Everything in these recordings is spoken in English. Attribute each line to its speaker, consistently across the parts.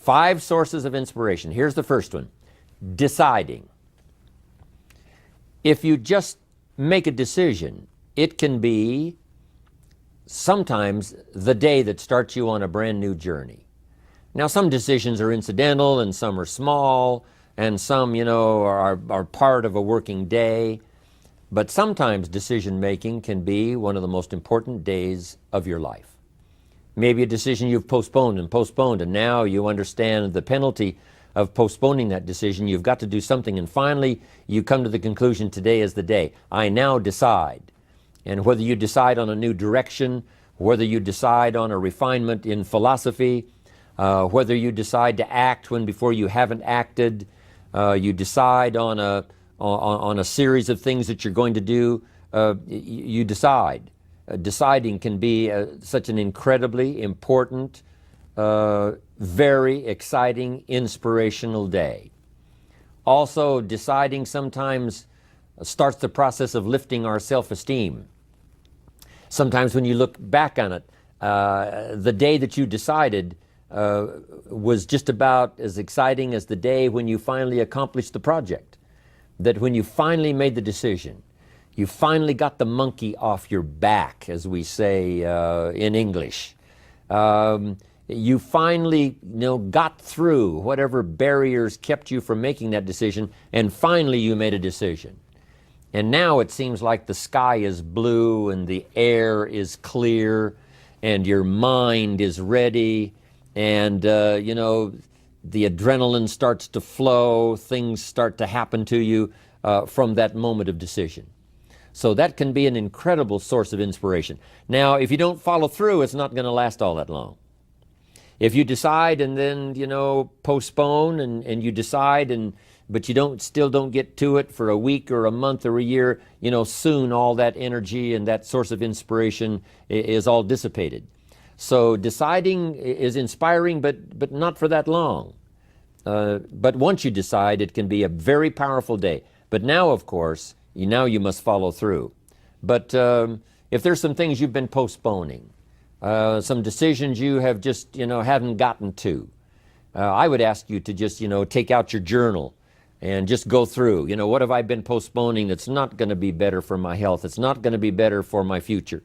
Speaker 1: 5 sources of inspiration. Here's the first one. Deciding. If you just make a decision, it can be sometimes the day that starts you on a brand new journey. Now, some decisions are incidental and some are small and some, are part of a working day. But sometimes decision making can be one of the most important days of your life. Maybe a decision you've postponed, and now you understand the penalty of postponing that decision. You've got to do something, and finally you come to the conclusion, today is the day. I now decide. And whether you decide on a new direction, whether you decide on a refinement in philosophy, whether you decide to act when before you haven't acted, you decide on a series of things that you're going to do, you decide. Deciding can be such an incredibly important, very exciting, inspirational day. Also, deciding sometimes starts the process of lifting our self-esteem. Sometimes when you look back on it, the day that you decided was just about as exciting as the day when you finally accomplished the project. That when you finally made the decision, you finally got the monkey off your back, as we say in English. You finally got through whatever barriers kept you from making that decision, and finally you made a decision. And now it seems like the sky is blue and the air is clear and your mind is ready, and the adrenaline starts to flow, things start to happen to you from that moment of decision. So that can be an incredible source of inspiration. Now, if you don't follow through, it's not going to last all that long. If you decide and then, postpone and you decide, but you still don't get to it for a week or a month or a year, soon all that energy and that source of inspiration is all dissipated. So deciding is inspiring, but not for that long. But once you decide, it can be a very powerful day. But now, of course, you must follow through. But if there's some things you've been postponing, some decisions you have just, haven't gotten to, I would ask you to just, take out your journal and just go through, what have I been postponing that's not going to be better for my health? It's not going to be better for my future.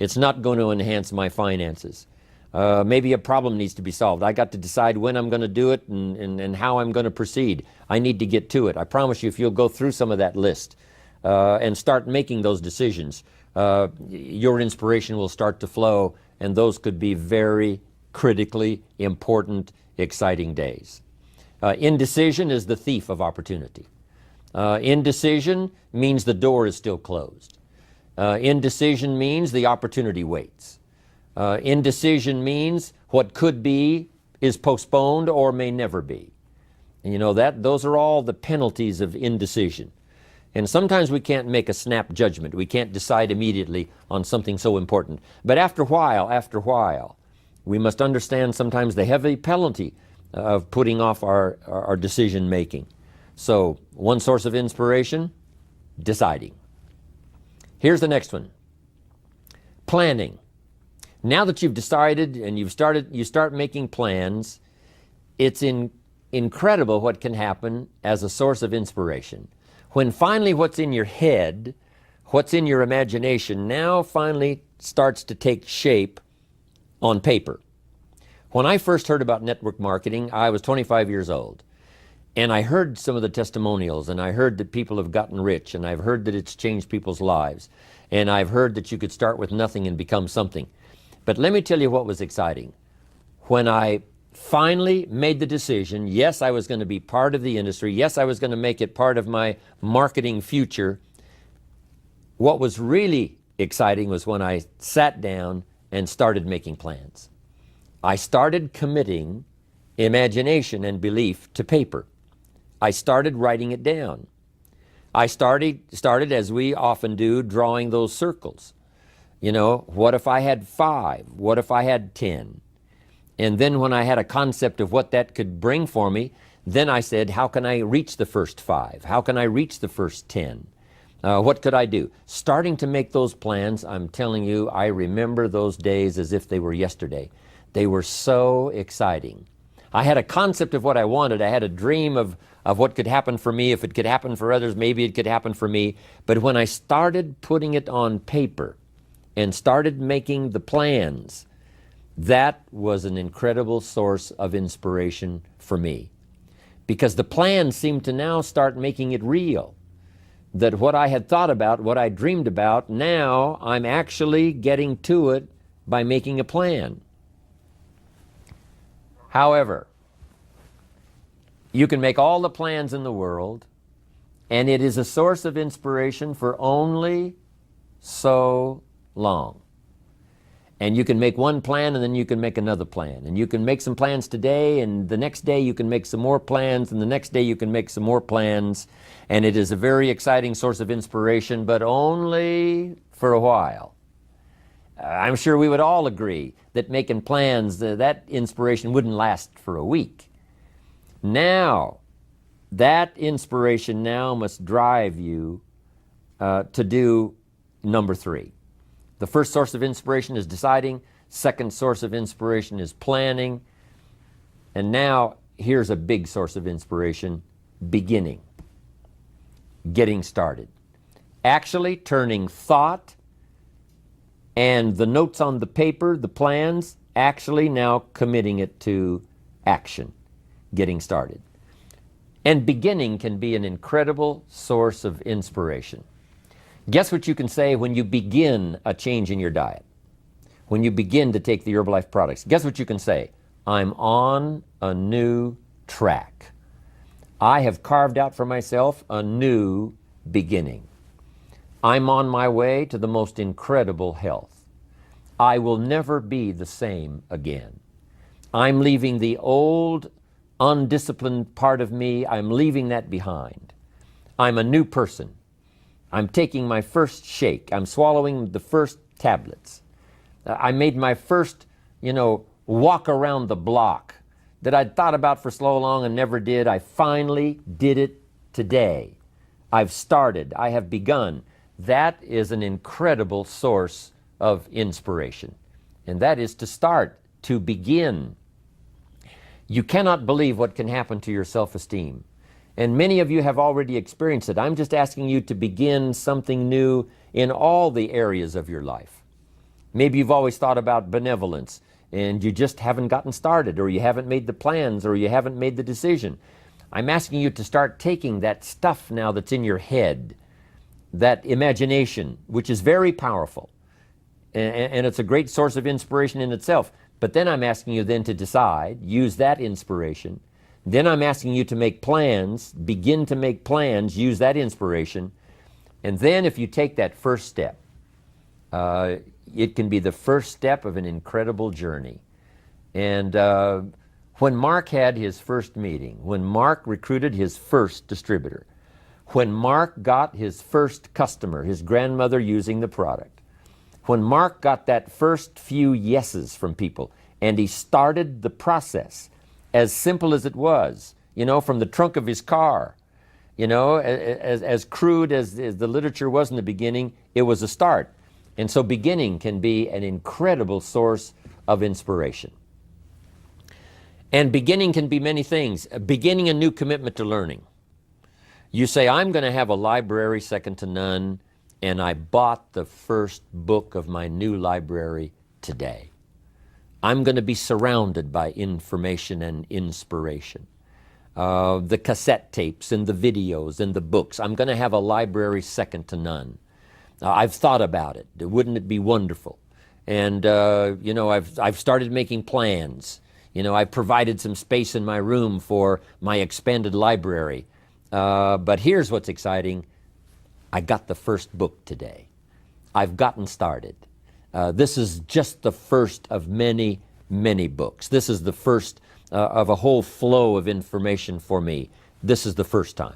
Speaker 1: It's not going to enhance my finances. Maybe a problem needs to be solved. I got to decide when I'm going to do it and how I'm going to proceed. I need to get to it. I promise you, if you'll go through some of that list and start making those decisions, your inspiration will start to flow, and those could be very critically important, exciting days. Indecision is the thief of opportunity. Indecision means the door is still closed. Indecision means the opportunity waits. Indecision means what could be is postponed or may never be. And those are all the penalties of indecision. And sometimes we can't make a snap judgment. We can't decide immediately on something so important. But after a while, we must understand sometimes the heavy penalty of putting off our decision making. So, one source of inspiration, deciding. Here's the next one. Planning. Now that you've decided and you start making plans, it's incredible what can happen as a source of inspiration. When finally what's in your head, what's in your imagination, now finally starts to take shape on paper. When I first heard about network marketing, I was 25 years old. And I heard some of the testimonials, and I heard that people have gotten rich, and I've heard that it's changed people's lives. And I've heard that you could start with nothing and become something. But let me tell you what was exciting. When I finally made the decision, yes, I was going to be part of the industry, yes, I was going to make it part of my marketing future, what was really exciting was when I sat down and started making plans. I started committing imagination and belief to paper. I started writing it down. I started, as we often do, drawing those circles. What if I had 5? What if I had 10? And then when I had a concept of what that could bring for me, then I said, how can I reach the first 5? How can I reach the first 10? What could I do? Starting to make those plans, I'm telling you, I remember those days as if they were yesterday. They were so exciting. I had a concept of what I wanted. I had a dream of what could happen for me. If it could happen for others, maybe it could happen for me. But when I started putting it on paper and started making the plans, that was an incredible source of inspiration for me. Because the plans seemed to now start making it real. That what I had thought about, what I dreamed about, now I'm actually getting to it by making a plan. However, you can make all the plans in the world, and it is a source of inspiration for only so long. And you can make one plan, and then you can make another plan. And you can make some plans today, and the next day you can make some more plans, and the next day you can make some more plans. And it is a very exciting source of inspiration, but only for a while. I'm sure we would all agree that making plans, that inspiration wouldn't last for a week. Now, that inspiration now must drive you to do number 3. The first source of inspiration is deciding. Second source of inspiration is planning. And now, here's a big source of inspiration, beginning. Getting started. Actually turning thought and the notes on the paper, the plans, actually now committing it to action. Getting started. And beginning can be an incredible source of inspiration. Guess what you can say when you begin a change in your diet? When you begin to take the Herbalife products, guess what you can say? I'm on a new track. I have carved out for myself a new beginning. I'm on my way to the most incredible health. I will never be the same again. I'm leaving the old, undisciplined part of me. I'm leaving that behind. I'm a new person. I'm taking my first shake. I'm swallowing the first tablets. I made my first, walk around the block that I'd thought about for so long and never did. I finally did it today. I've started. I have begun. That is an incredible source of inspiration. And that is to start, to begin. You cannot believe what can happen to your self-esteem. And many of you have already experienced it. I'm just asking you to begin something new in all the areas of your life. Maybe you've always thought about benevolence and you just haven't gotten started, or you haven't made the plans, or you haven't made the decision. I'm asking you to start taking that stuff now that's in your head, that imagination, which is very powerful, and it's a great source of inspiration in itself. But then I'm asking you then to decide, use that inspiration. Then I'm asking you to make plans, begin to make plans, use that inspiration. And then if you take that first step, it can be the first step of an incredible journey. And when Mark had his first meeting, when Mark recruited his first distributor, when Mark got his first customer, his grandmother using the product, when Mark got that first few yeses from people, and he started the process, as simple as it was, from the trunk of his car, as crude as the literature was in the beginning, it was a start. And so beginning can be an incredible source of inspiration. And beginning can be many things. Beginning a new commitment to learning. You say, I'm going to have a library second to none, and I bought the first book of my new library today. I'm going to be surrounded by information and inspiration. The cassette tapes and the videos and the books. I'm going to have a library second to none. I've thought about it. Wouldn't it be wonderful? And, I've started making plans. I've provided some space in my room for my expanded library. But here's what's exciting. I got the first book today. I've gotten started. This is just the first of many, many books. This is the first of a whole flow of information for me. This is the first time.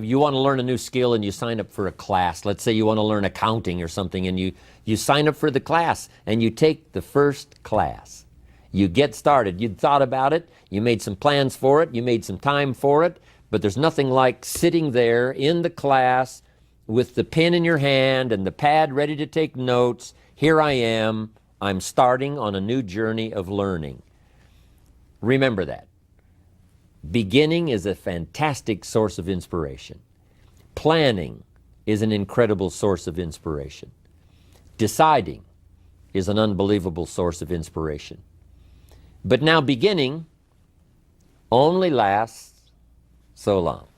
Speaker 1: You want to learn a new skill and you sign up for a class. Let's say you want to learn accounting or something, and you sign up for the class and you take the first class. You get started. You'd thought about it. You made some plans for it. You made some time for it. But there's nothing like sitting there in the class with the pen in your hand and the pad ready to take notes. Here I am. I'm starting on a new journey of learning. Remember that. Beginning is a fantastic source of inspiration. Planning is an incredible source of inspiration. Deciding is an unbelievable source of inspiration. But now beginning only lasts so long.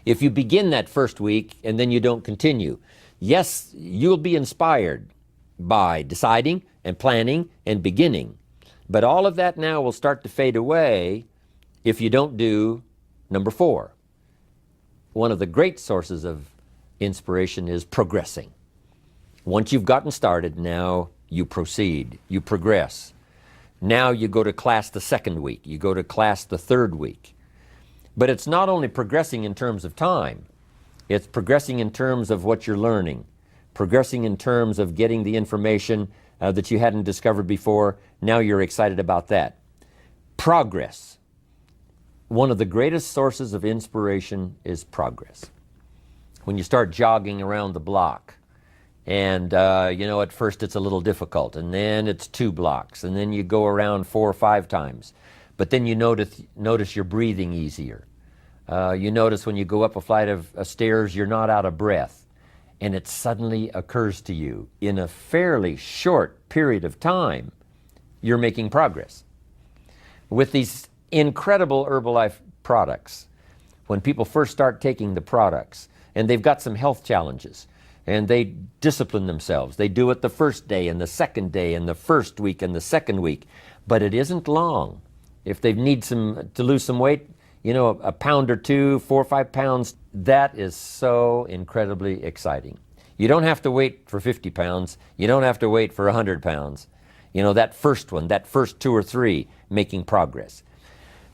Speaker 1: If you begin that first week and then you don't continue, yes, you'll be inspired by deciding and planning and beginning. But all of that now will start to fade away if you don't do number 4. One of the great sources of inspiration is progressing. Once you've gotten started, now you proceed, you progress. Now you go to class the second week, you go to class the third week. But it's not only progressing in terms of time, it's progressing in terms of what you're learning, progressing in terms of getting the information that you hadn't discovered before. Now you're excited about that. Progress. One of the greatest sources of inspiration is progress. When you start jogging around the block, and at first it's a little difficult, and then it's 2 blocks, and then you go around 4 or 5 times. But then you notice you're breathing easier. You notice when you go up a flight of stairs, you're not out of breath. And it suddenly occurs to you, in a fairly short period of time, you're making progress. With these incredible Herbalife products, when people first start taking the products, and they've got some health challenges, and they discipline themselves. They do it the first day, and the second day, and the first week, and the second week. But it isn't long. If they need to lose some weight, a pound or 2, 4 or 5 pounds, that is so incredibly exciting. You don't have to wait for 50 pounds. You don't have to wait for 100 pounds. That first one, that first 2 or 3, making progress.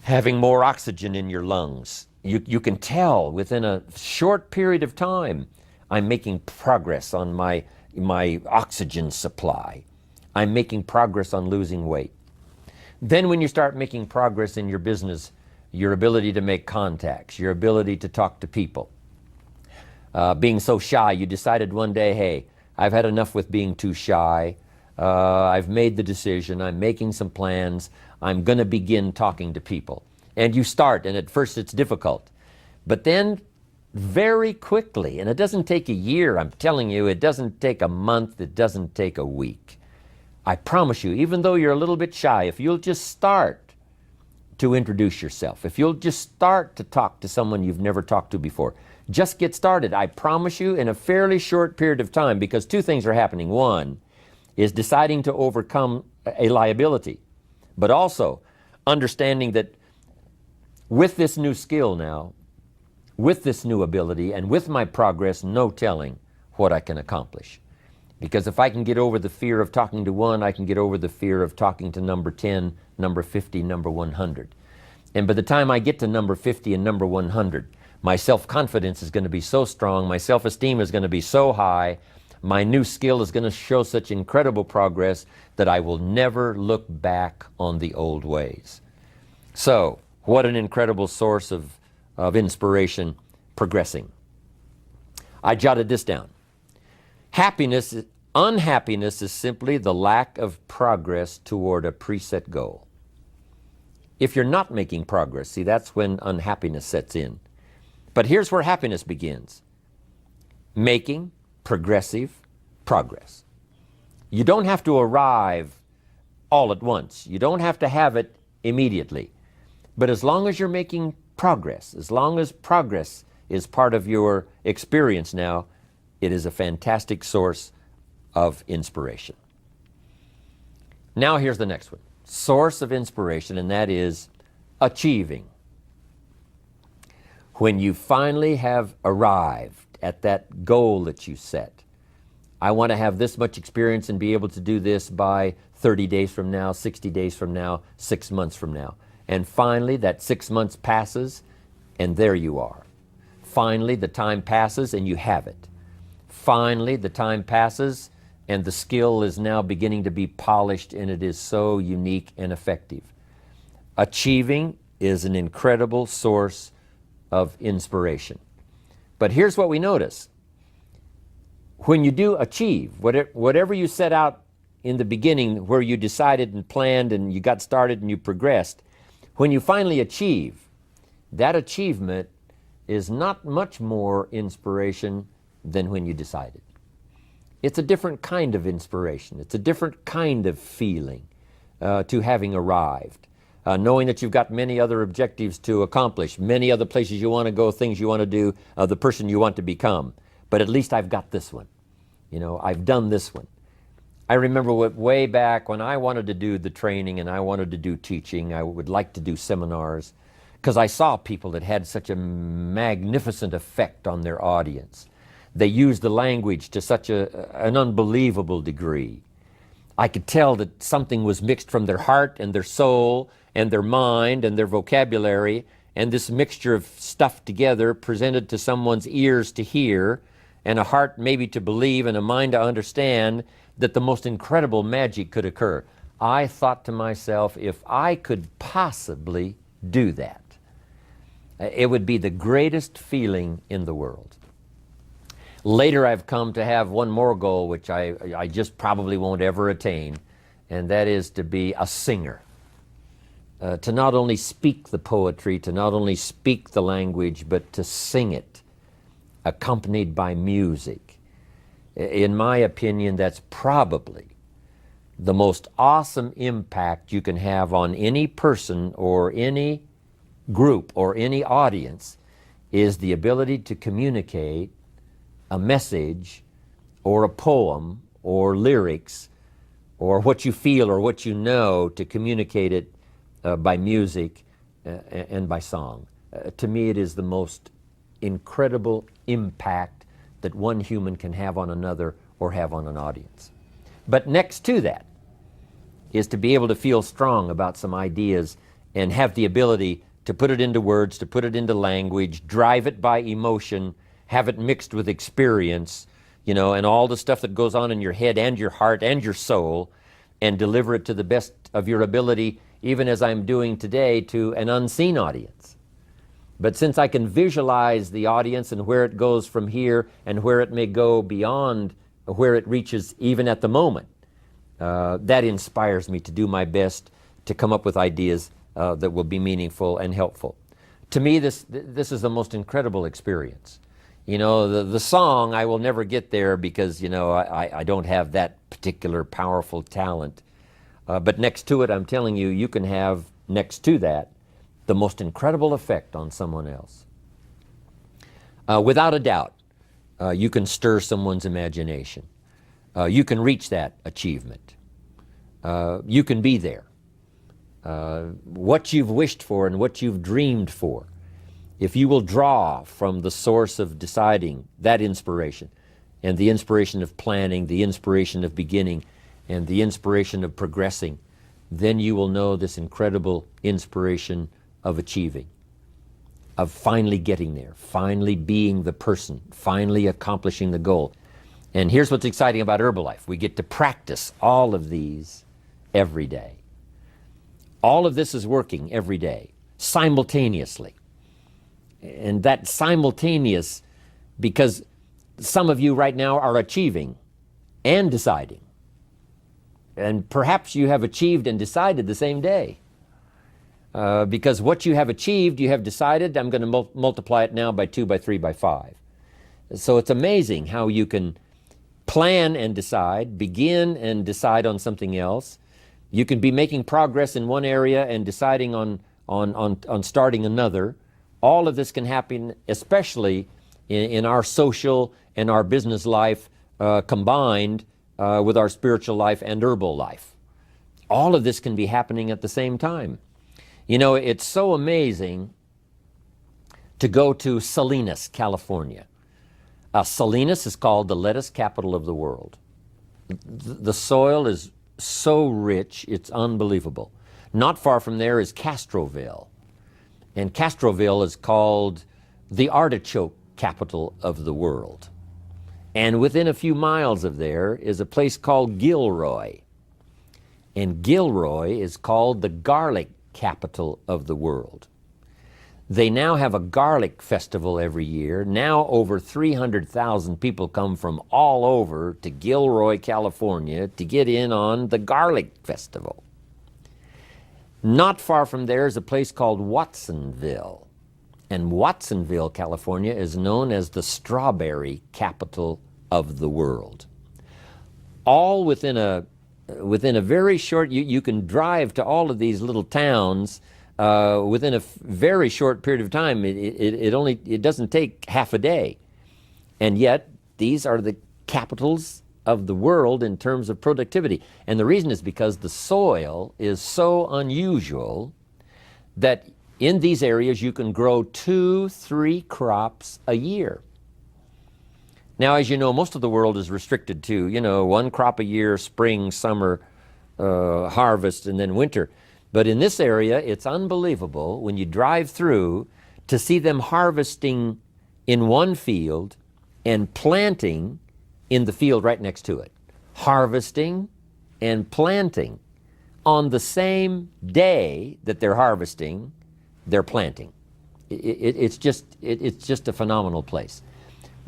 Speaker 1: Having more oxygen in your lungs. You can tell within a short period of time, I'm making progress on my oxygen supply. I'm making progress on losing weight. Then when you start making progress in your business, your ability to make contacts, your ability to talk to people. Being so shy, you decided one day, hey, I've had enough with being too shy. I've made the decision. I'm making some plans. I'm going to begin talking to people. And you start, and at first it's difficult. But then very quickly, and it doesn't take a year, I'm telling you, it doesn't take a month, it doesn't take a week. I promise you, even though you're a little bit shy, if you'll just start to introduce yourself, if you'll just start to talk to someone you've never talked to before, just get started. I promise you, in a fairly short period of time, because 2 things are happening. One is deciding to overcome a liability, but also understanding that with this new skill now, with this new ability, and with my progress, no telling what I can accomplish. Because if I can get over the fear of talking to one, I can get over the fear of talking to number 10, number 50, number 100. And by the time I get to number 50 and number 100, my self-confidence is going to be so strong, my self-esteem is going to be so high, my new skill is going to show such incredible progress that I will never look back on the old ways. So, what an incredible source of inspiration, progressing. I jotted this down. Unhappiness is simply the lack of progress toward a preset goal. If you're not making progress, see, that's when unhappiness sets in. But here's where happiness begins. Making progressive progress. You don't have to arrive all at once. You don't have to have it immediately. But as long as you're making progress, as long as progress is part of your experience now, it is a fantastic source of inspiration. Now here's the next one. Source of inspiration, and that is achieving. When you finally have arrived at that goal that you set, I want to have this much experience and be able to do this by 30 days from now, 60 days from now, 6 months from now. And finally, that 6 months passes, and there you are. Finally, the time passes, and you have it. Finally, the time passes, and the skill is now beginning to be polished, and it is so unique and effective. Achieving is an incredible source of inspiration. But here's what we notice. When you do achieve, whatever you set out in the beginning where you decided and planned and you got started and you progressed, when you finally achieve, that achievement is not much more inspiration than when you decided. It's a different kind of inspiration. It's a different kind of feeling to having arrived. Knowing that you've got many other objectives to accomplish, many other places you want to go, things you want to do, the person you want to become. But at least I've got this one. You know, I've done this one. I remember way back when I wanted to do the training and I wanted to do teaching, I would like to do seminars, because I saw people that had such a magnificent effect on their audience. They used the language to such an unbelievable degree. I could tell that something was mixed from their heart and their soul and their mind and their vocabulary, and this mixture of stuff together presented to someone's ears to hear and a heart maybe to believe and a mind to understand, that the most incredible magic could occur. I thought to myself, if I could possibly do that, it would be the greatest feeling in the world. Later I've come to have one more goal, which I just probably won't ever attain, and that is to be a singer. To not only speak the poetry, to not only speak the language, but to sing it, accompanied by music. In my opinion, that's probably the most awesome impact you can have on any person or any group or any audience, is the ability to communicate a message or a poem or lyrics or what you feel or what you know, to communicate it by music and by song. To me, it is the most incredible impact that one human can have on another or have on an audience. But next to that is to be able to feel strong about some ideas and have the ability to put it into words, to put it into language, drive it by emotion, have it mixed with experience, you know, and all the stuff that goes on in your head and your heart and your soul, and deliver it to the best of your ability, even as I'm doing today, to an unseen audience. But since I can visualize the audience and where it goes from here and where it may go beyond where it reaches even at the moment, that inspires me to do my best to come up with ideas that will be meaningful and helpful. To me, this is the most incredible experience. You know, the song, I will never get there because, you know, I don't have that particular powerful talent. But next to it, I'm telling you, you can have next to that the most incredible effect on someone else. Without a doubt, you can stir someone's imagination. You can reach that achievement. You can be there. What you've wished for and what you've dreamed for, if you will draw from the source of deciding, that inspiration, and the inspiration of planning, the inspiration of beginning, and the inspiration of progressing, then you will know this incredible inspiration of achieving, of finally getting there, finally being the person, finally accomplishing the goal. And here's what's exciting about Herbalife. We get to practice all of these every day. All of this is working every day, simultaneously. And that simultaneous, because some of you right now are achieving and deciding. And perhaps you have achieved and decided the same day. Because what you have achieved, you have decided, I'm going to multiply it now by 2, by 3, by 5. So it's amazing how you can plan and decide, begin and decide on something else. You can be making progress in one area and deciding on starting another. All of this can happen, especially in our social and our business life combined with our spiritual life and herbal life. All of this can be happening at the same time. You know, it's so amazing to go to Salinas, California. Salinas is called the lettuce capital of the world. The soil is so rich, it's unbelievable. Not far from there is Castroville. And Castroville is called the artichoke capital of the world. And within a few miles of there is a place called Gilroy. And Gilroy is called the garlic capital of the world. They now have a garlic festival every year. Now over 300,000 people come from all over to Gilroy, California to get in on the garlic festival. Not far from there is a place called Watsonville. And Watsonville, California is known as the strawberry capital of the world. All within a very short, you can drive to all of these little towns within a very short period of time. It doesn't take half a day. And yet, these are the capitals of the world in terms of productivity. And the reason is because the soil is so unusual that in these areas you can grow 2-3 crops a year. Now, as you know, most of the world is restricted to, 1 crop a year, spring, summer, harvest, and then winter. But in this area, it's unbelievable when you drive through to see them harvesting in one field and planting in the field right next to it. Harvesting and planting. On the same day that they're harvesting, they're planting. It's just a phenomenal place.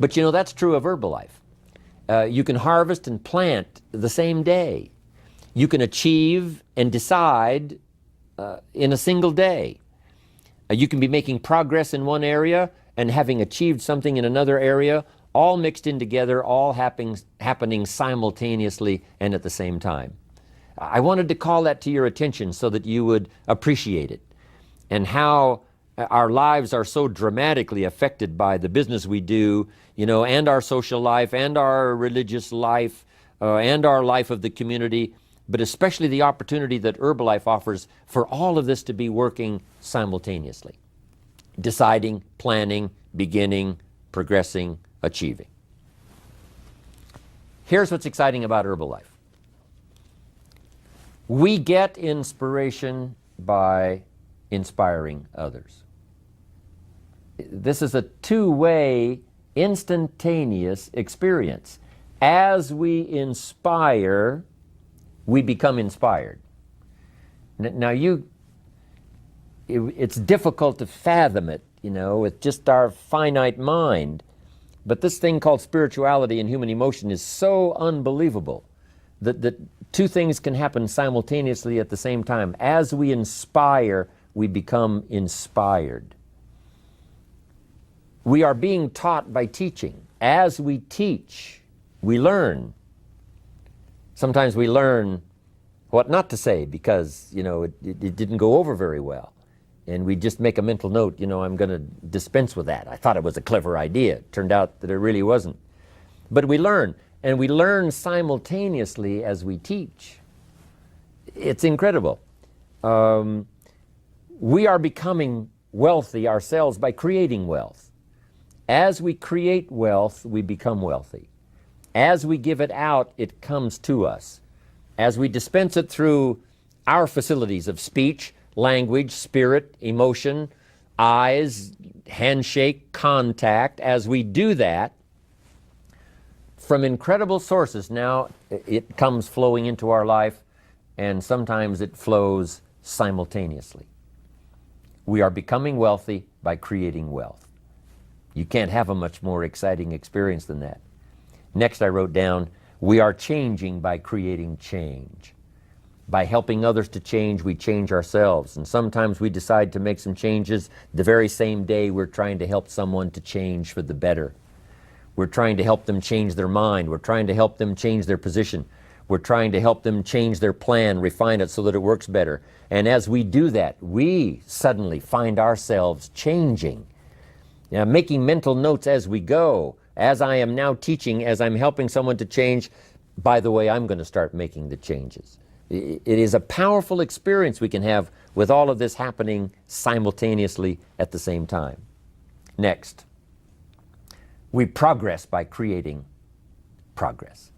Speaker 1: But that's true of Herbalife. You can harvest and plant the same day. You can achieve and decide in a single day. You can be making progress in one area and having achieved something in another area, all mixed in together, all happening simultaneously and at the same time. I wanted to call that to your attention so that you would appreciate it, and how our lives are so dramatically affected by the business we do, and our social life, and our religious life, and our life of the community, but especially the opportunity that Herbalife offers for all of this to be working simultaneously. Deciding, planning, beginning, progressing, achieving. Here's what's exciting about Herbalife. We get inspiration by inspiring others. This is a two-way, instantaneous experience. As we inspire, we become inspired. Now it's difficult to fathom it, with just our finite mind. But this thing called spirituality and human emotion is so unbelievable that two things can happen simultaneously at the same time. As we inspire, we become inspired. We are being taught by teaching. As we teach, we learn. Sometimes we learn what not to say because, it didn't go over very well. And we just make a mental note, I'm going to dispense with that. I thought it was a clever idea. It turned out that it really wasn't. But we learn, and we learn simultaneously as we teach. It's incredible. We are becoming wealthy ourselves by creating wealth. As we create wealth, we become wealthy. As we give it out, it comes to us. As we dispense it through our facilities of speech, language, spirit, emotion, eyes, handshake, contact, as we do that, from incredible sources, now it comes flowing into our life, and sometimes it flows simultaneously. We are becoming wealthy by creating wealth. You can't have a much more exciting experience than that. Next, I wrote down, we are changing by creating change. By helping others to change, we change ourselves. And sometimes we decide to make some changes the very same day we're trying to help someone to change for the better. We're trying to help them change their mind. We're trying to help them change their position. We're trying to help them change their plan, refine it so that it works better. And as we do that, we suddenly find ourselves changing. Now, making mental notes as we go. As I am now teaching, as I'm helping someone to change, by the way, I'm going to start making the changes. It is a powerful experience we can have with all of this happening simultaneously at the same time. Next, we progress by creating progress.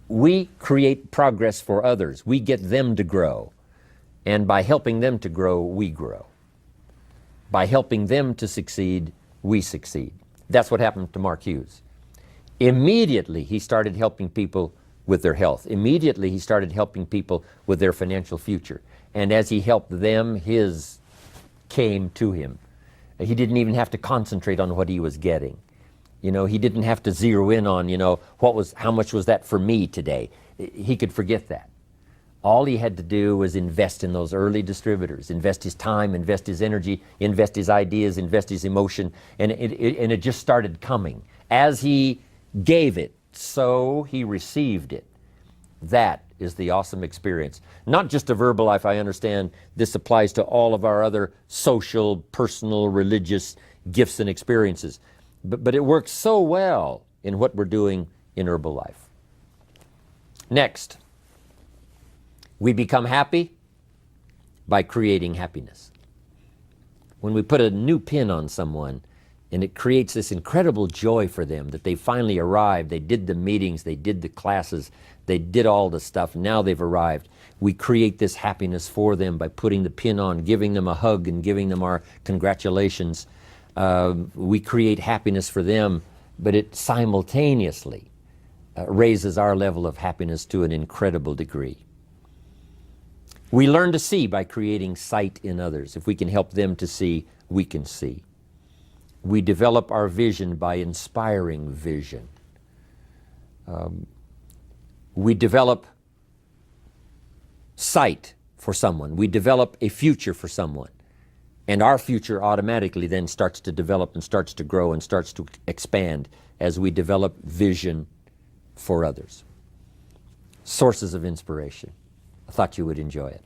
Speaker 1: We create progress for others. We get them to grow. And by helping them to grow, we grow. By helping them to succeed, we succeed. That's what happened to Mark Hughes. Immediately, he started helping people with their health. Immediately, he started helping people with their financial future. And as he helped them, his came to him. He didn't even have to concentrate on what he was getting. He didn't have to zero in on, how much was that for me today? He could forget that. All he had to do was invest in those early distributors, invest his time, invest his energy, invest his ideas, invest his emotion, and it just started coming. As he gave it, so he received it. That is the awesome experience. Not just a Verbalife, I understand this applies to all of our other social, personal, religious gifts and experiences. But it works so well in what we're doing in Herbalife. Next, we become happy by creating happiness. When we put a new pin on someone and it creates this incredible joy for them that they finally arrived, they did the meetings, they did the classes, they did all the stuff, now they've arrived. We create this happiness for them by putting the pin on, giving them a hug and giving them our congratulations. We create happiness for them, but it simultaneously raises our level of happiness to an incredible degree. We learn to see by creating sight in others. If we can help them to see, we can see. We develop our vision by inspiring vision. We develop sight for someone. We develop a future for someone. And our future automatically then starts to develop and starts to grow and starts to expand as we develop vision for others. Sources of inspiration. I thought you would enjoy it.